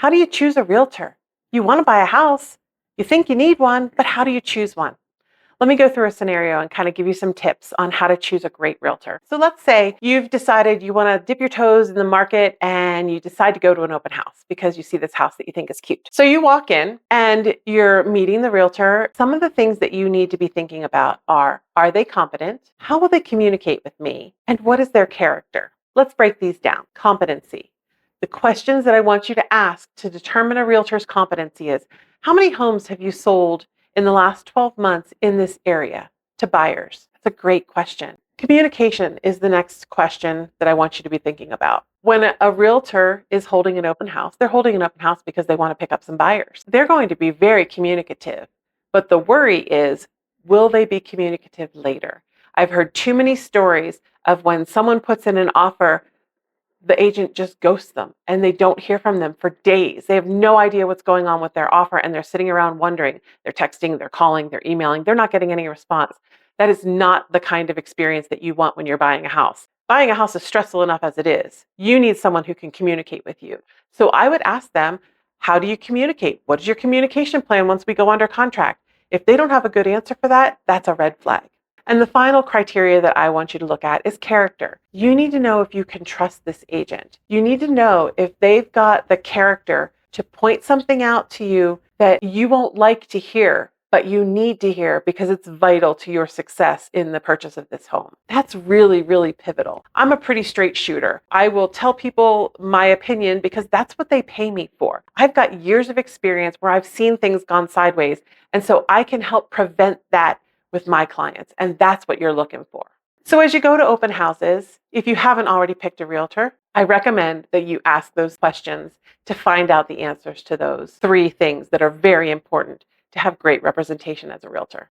How do you choose a realtor? You want to buy a house, you think you need one, but how do you choose one? Let me go through a scenario and kind of give you some tips on how to choose a great realtor. So let's say you've decided you want to dip your toes in the market and you decide to go to an open house because you see this house that you think is cute. So you walk in and you're meeting the realtor. Some of the things that you need to be thinking about are they competent? How will they communicate with me? And what is their character? Let's break these down. Competency. The questions that I want you to ask to determine a realtor's competency is, how many homes have you sold in the last 12 months in this area to buyers? That's a great question. Communication is the next question that I want you to be thinking about. When a realtor is holding an open house, they're holding an open house because they want to pick up some buyers. They're going to be very communicative, but the worry is, will they be communicative later? I've heard too many stories of when someone puts in an offer, the agent just ghosts them and they don't hear from them for days. They have no idea what's going on with their offer and they're sitting around wondering. They're texting, they're calling, they're emailing, they're not getting any response. That is not the kind of experience that you want when you're buying a house. Buying a house is stressful enough as it is. You need someone who can communicate with you. So I would ask them, how do you communicate? What is your communication plan once we go under contract? If they don't have a good answer for that, that's a red flag. And the final criteria that I want you to look at is character. You need to know if you can trust this agent. You need to know if they've got the character to point something out to you that you won't like to hear, but you need to hear because it's vital to your success in the purchase of this home. That's really, really pivotal. I'm a pretty straight shooter. I will tell people my opinion because that's what they pay me for. I've got years of experience where I've seen things gone sideways, and so I can help prevent that with my clients, and that's what you're looking for. So as you go to open houses, if you haven't already picked a realtor, I recommend that you ask those questions to find out the answers to those three things that are very important to have great representation as a realtor.